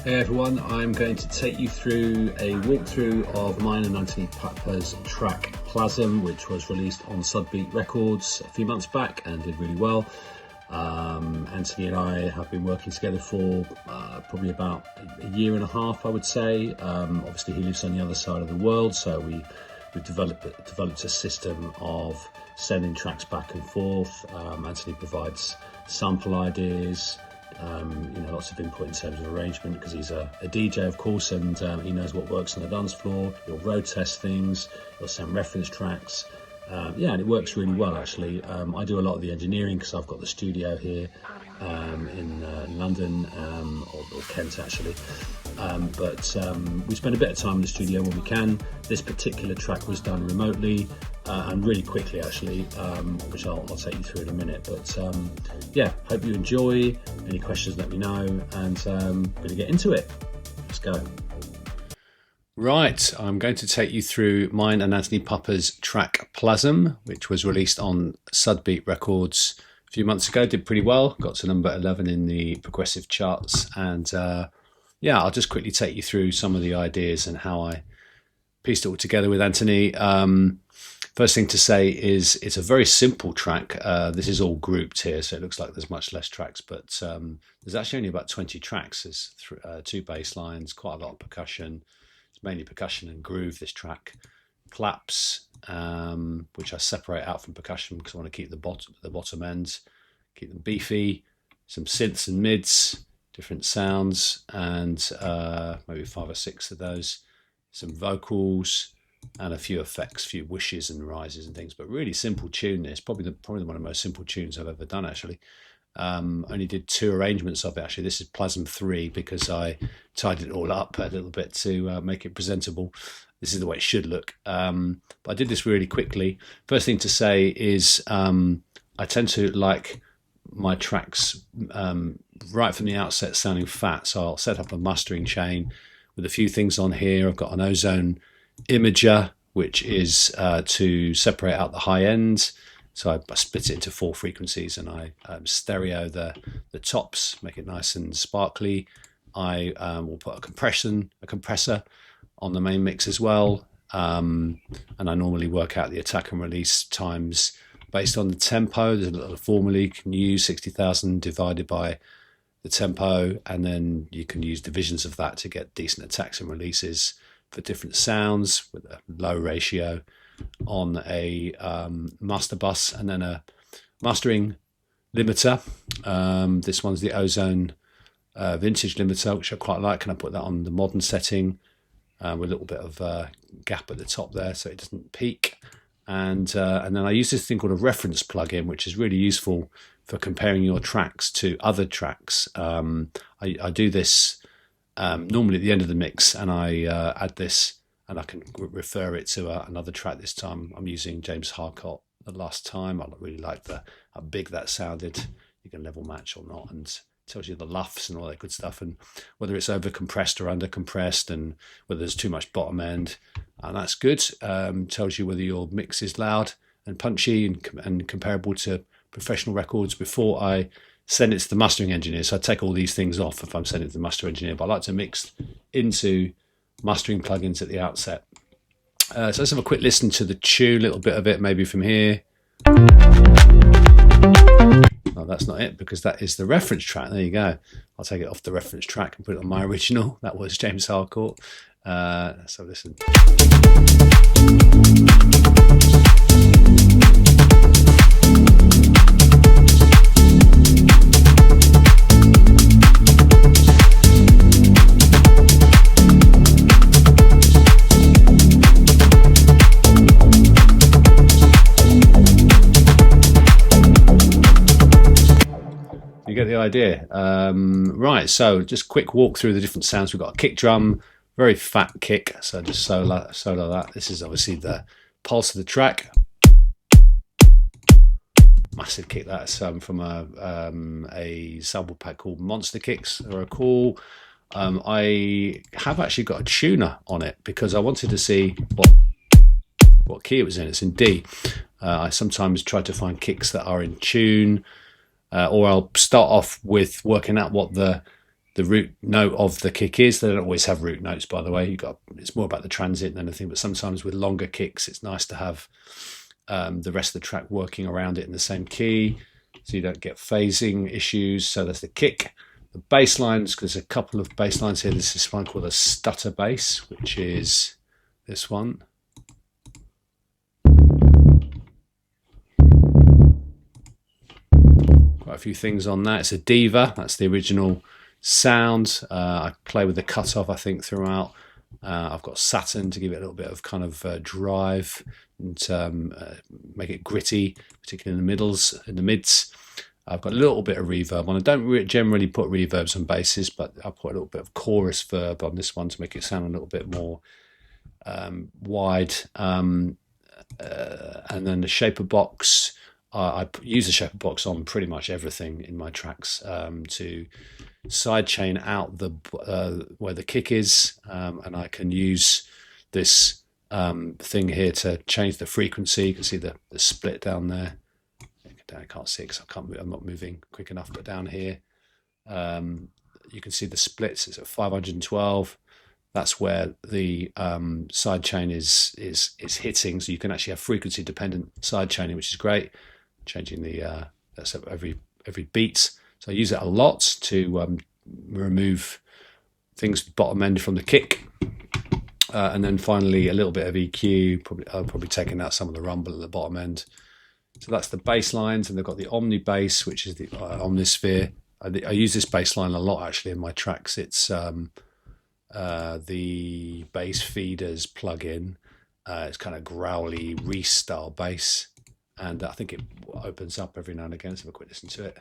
Hey everyone, I'm going to take you through a walkthrough of mine and Anthony Pappa's track Plasm, which was released on Sudbeat Records a few months back and did really well. Anthony and I have been working together for probably about a year and a half, I would say. Obviously he lives on the other side of the world, so we've developed a system of sending tracks back and forth. Anthony provides sample ideas, lots of input in terms of arrangement, because he's a DJ, of course, and he knows what works on the dance floor. He'll road test things, he'll send reference tracks, and it works really well, actually. I do a lot of the engineering because I've got the studio here in London, or Kent, actually. But we spend a bit of time in the studio when we can. This particular track was done remotely and really quickly, actually, which I'll take you through in a minute. But hope you enjoy. Any questions, let me know, and I'm going to get into it. Let's go. Right, I'm going to take you through mine and Anthony Pappa's track Plasm, which was released on Sudbeat Records a few months ago. Did pretty well, got to number 11 in the progressive charts, and I'll just quickly take you through some of the ideas and how I pieced it all together with Anthony. First thing to say is it's a very simple track. This is all grouped here, so it looks like there's much less tracks, but there's actually only about 20 tracks. There's two bass lines, quite a lot of percussion. It's mainly percussion and groove, this track. Claps, which I separate out from percussion because I want to keep the bottom ends, keep them beefy. Some synths and mids, different sounds, and maybe 5 or 6 of those. Some vocals and a few effects, a few whishes and rises and things, but really simple tune. It's probably one of the most simple tunes I've ever done, actually. Only did 2 arrangements of it, actually. This is Plasm 3 because I tidied it all up a little bit to make it presentable. This is the way it should look. But I did this really quickly. First thing to say is I tend to like my tracks right from the outset sounding fat, so I'll set up a mastering chain with a few things on here. I've got an ozone imager, which is to separate out the high ends. So I split it into 4 frequencies, and I stereo the tops, make it nice and sparkly. I will put a compressor on the main mix as well, and I normally work out the attack and release times based on the tempo. There's a little formula you can use, 60,000 divided by the tempo, and then you can use divisions of that to get decent attacks and releases for different sounds with a low ratio on a master bus, and then a mastering limiter. This one's the Ozone vintage limiter, which I quite like, and I put that on the modern setting with a little bit of gap at the top there so it doesn't peak. And then I use this thing called a reference plugin, which is really useful for comparing your tracks to other tracks. I do this normally at the end of the mix, and I add this, and I can refer it to another track. This time I'm using James Harcourt. The last time I really liked how big that sounded. You can level match or not, and tells you the luffs and all that good stuff, and whether it's over compressed or under compressed, and whether there's too much bottom end, and that's good. Tells you whether your mix is loud and punchy and comparable to professional records before I send it to the mastering engineer. So I take all these things off if I'm sending it to the master engineer, but I like to mix into mastering plugins at the outset. So let's have a quick listen to the tune, a little bit of it maybe from here. Oh, that's not it, because that is the reference track. There you go. I'll take it off the reference track and put it on my original. That was James Harcourt. Let's have a listen. You get the idea. Right, so just quick walk through the different sounds. We've got a kick drum, very fat kick, so just solo that. This is obviously the pulse of the track. Massive kick. That's from a sample pack called Monster Kicks. They're cool. I have actually got a tuner on it because I wanted to see what key it was in. It's in D. I sometimes try to find kicks that are in tune, or I'll start off with working out what the the root note of the kick is. They don't always have root notes, by the way. It's more about the transit than anything, but sometimes with longer kicks, it's nice to have the rest of the track working around it in the same key, so you don't get phasing issues. So that's the kick. The bass lines, there's a couple of bass lines here. This is one called a stutter bass, which is this one. Quite a few things on that. It's a Diva. That's the original sound. I play with the cutoff, I think, throughout. I've got Saturn to give it a little bit of kind of drive and make it gritty, particularly in the mids. I've got a little bit of reverb on. I don't generally put reverbs on basses, but I put a little bit of chorus verb on this one to make it sound a little bit more wide. And then the shaper box. I use the shaper box on pretty much everything in my tracks to sidechain out where the kick is, and I can use this thing here to change the frequency. You can see the split down there. I can't see it because I'm not moving quick enough, but down here you can see the splits. It's at 512. That's where the sidechain is hitting, so you can actually have frequency dependent sidechaining, which is great. Changing the that's every beat. So I use it a lot to remove things bottom end from the kick, and then finally a little bit of EQ. Probably taking out some of the rumble at the bottom end. So that's the bass lines, and they've got the Omni bass, which is the Omnisphere. I use this bass line a lot actually in my tracks. It's the bass feeders plug-in. It's kind of growly Reese style bass, and I think it opens up every now and again. Let's have a quick listen to it.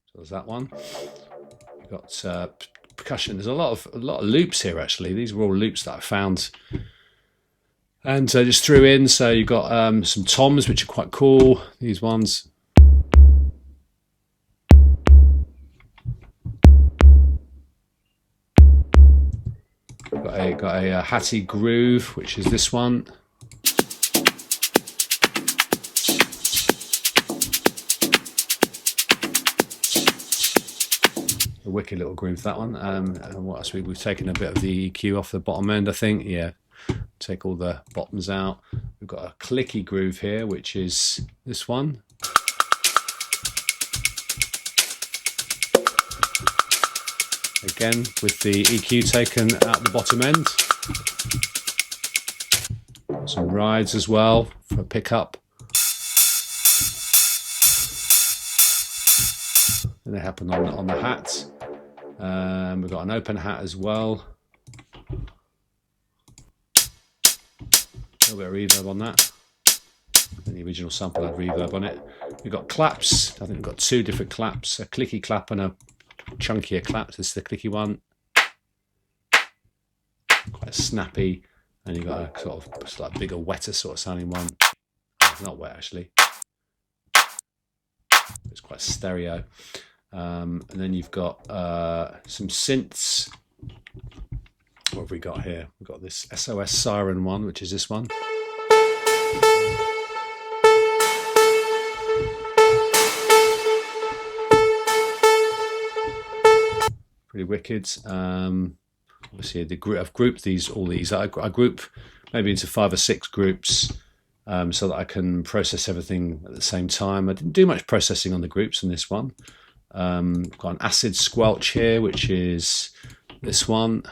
So there's that one. We've got percussion. There's a lot of loops here actually. These were all loops that I found and just threw in. So you've got some toms, which are quite cool. These ones. Got a Hattie groove, which is this one. A wicked little groove, that one. And what else? We've taken a bit of the EQ off the bottom end, I think. Yeah, take all the bottoms out. We've got a clicky groove here, which is this one. Again, with the EQ taken out the bottom end. Some rides as well for a pickup. And they happen on the hat. We've got an open hat as well. A little bit of reverb on that. And the original sample had reverb on it. We've got claps. I think we've got two different claps, a clicky clap and a chunkier clap. This is the clicky one. Quite snappy. And you've got a sort of like bigger, wetter sort of sounding one. Oh, it's not wet actually. It's quite stereo. And then you've got some synths. What have we got here? We've got this SOS Siren one, which is this one. Pretty wicked. Obviously, I've grouped all these. I group maybe into 5 or 6 groups so that I can process everything at the same time. I didn't do much processing on the groups in this one. Got an acid squelch here, which is this one.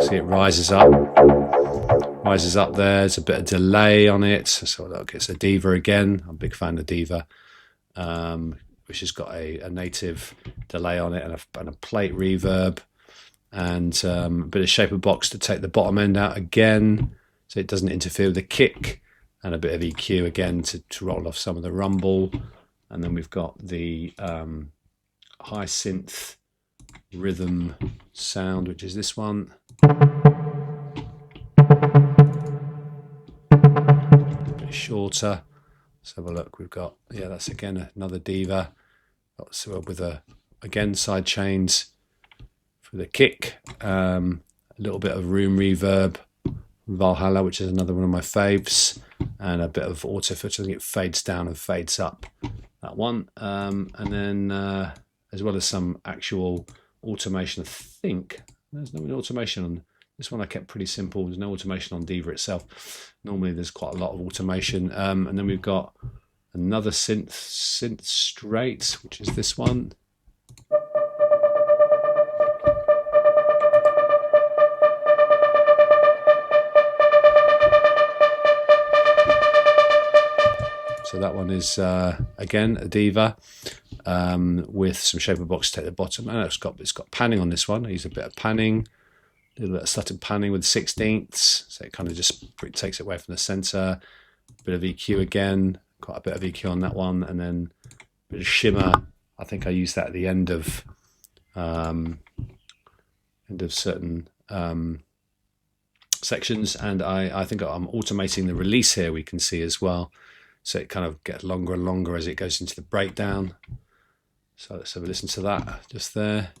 See, it rises up there. There's a bit of delay on it, so look, it's a Diva again. I'm a big fan of Diva, which has got a native delay on it and a plate reverb, and a bit of shaper box to take the bottom end out again, so it doesn't interfere with the kick, and a bit of EQ again to roll off some of the rumble. And then we've got the high synth rhythm sound, which is this one. A bit shorter. Let's have a look. We've got, yeah, that's again another Diva. So with again side chains for the kick. A little bit of room reverb, Valhalla, which is another one of my faves, and a bit of auto filter. I think it fades down and fades up, that one. And then as well as some actual automation. I think there's no automation on this one. I kept pretty simple. There's no automation on Diva itself. Normally there's quite a lot of automation. And then we've got another synth straight, which is this one. So that one is again a Diva with some shaper box to take the bottom, and it's got panning on this one. I use a bit of panning, a little bit of slutted panning with 16ths, so it kind of just takes it away from the center. A bit of EQ again, quite a bit of EQ on that one, and then a bit of shimmer. I think I use that at the end of certain sections, and I think I'm automating the release here. We can see as well. So it kind of gets longer and longer as it goes into the breakdown. So let's have a listen to that just there.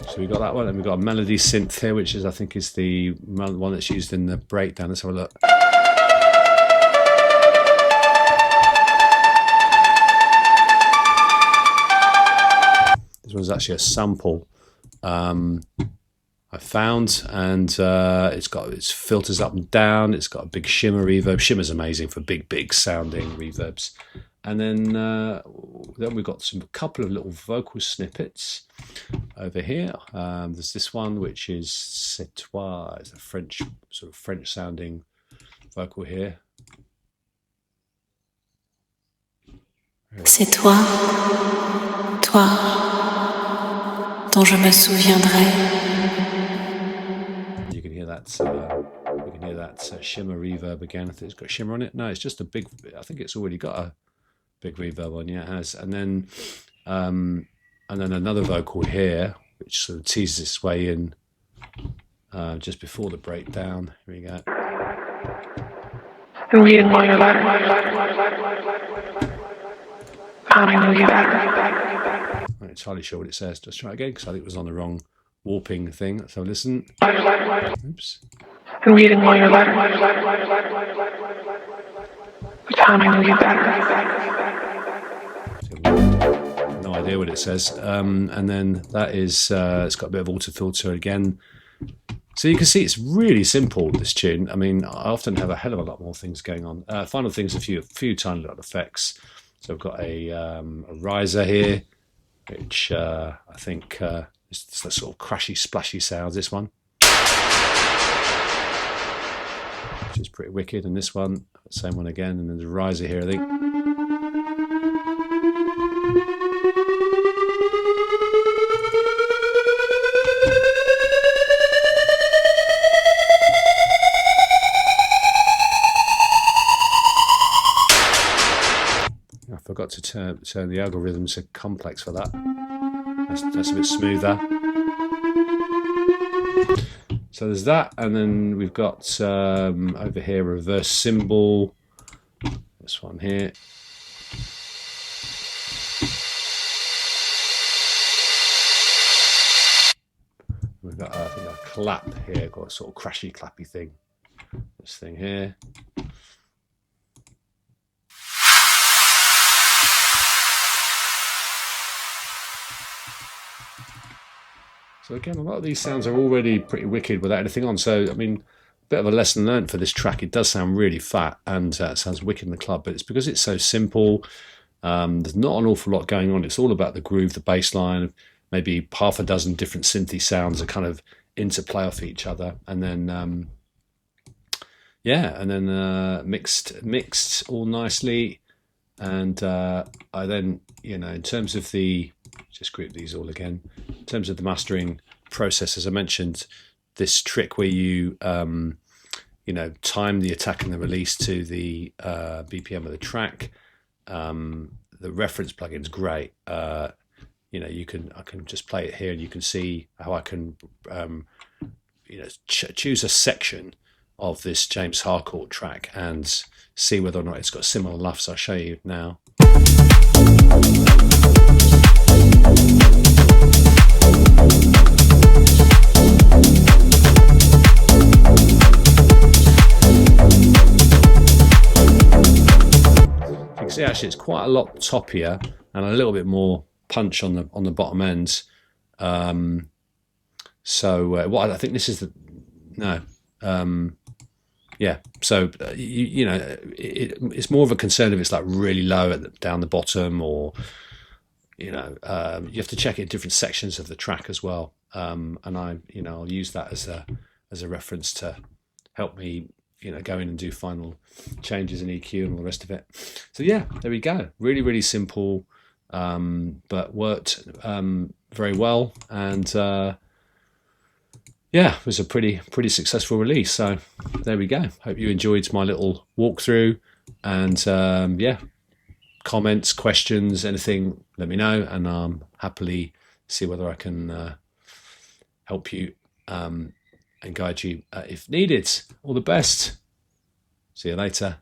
So we got that one, and we've got a melody synth here, which is, I think, is the one that's used in the breakdown. Let's have a look. This one's actually a sample I found, and it's got its filters up and down. It's got a big shimmer reverb. Shimmer's amazing for big sounding reverbs. And then we've got a couple of little vocal snippets over here. There's this one, which is C'est toi. It's a French, sort of French sounding vocal here. C'est toi, toi, dont je me souviendrai. You can hear that shimmer reverb again. I think it's got shimmer on it. No, it's just a big. I think it's already got a big reverb on. Yeah, it has. And then another vocal here, which sort of teases its way in just before the breakdown. Here we go. And reading all your letters, I know you better. I'm not entirely sure what it says. Just try it again, because I think it was on the wrong warping thing. So listen. Oops. And reading all your letters, the time I know you better. No idea what it says. And then that is, it's got a bit of auto filter again. So you can see it's really simple, this tune. I mean, I often have a hell of a lot more things going on. Final things, a few tiny little effects. So I've got a riser here, which I think is the sort of crashy, splashy sounds, this one. Which is pretty wicked. And this one, same one again. And then there's a riser here, I think. I forgot to turn the algorithms to complex for that. That's a bit smoother. So there's that, and then we've got over here reverse cymbal. This one here. We've got I think a clap here, got a sort of crashy clappy thing. This thing here. So again, a lot of these sounds are already pretty wicked without anything on. So, I mean, a bit of a lesson learned for this track. It does sound really fat and sounds wicked in the club, but it's because it's so simple. There's not an awful lot going on. It's all about the groove, the bass line, maybe half a dozen different synthy sounds that kind of interplay off each other. And then, mixed all nicely. And I then, in terms of the... just group these all again. In terms of the mastering process, as I mentioned, this trick where you time the attack and the release to the BPM of the track. The reference plugin's great. I can just play it here, and you can see how I can choose a section of this James Harcourt track and see whether or not it's got similar luffs. I'll show you now. You can see actually it's quite a lot toppier and a little bit more punch on the bottom end. What I think this is it's more of a concern if it's like really low down the bottom, or you have to check it in different sections of the track as well. And I'll use that as a reference to help me go in and do final changes in EQ and all the rest of it. So yeah, there we go. Really, really simple, but worked very well, and it was a pretty successful release. So there we go. Hope you enjoyed my little walkthrough, and comments, questions, anything, let me know, and happily see whether I can help you and guide you if needed. All the best. See you later.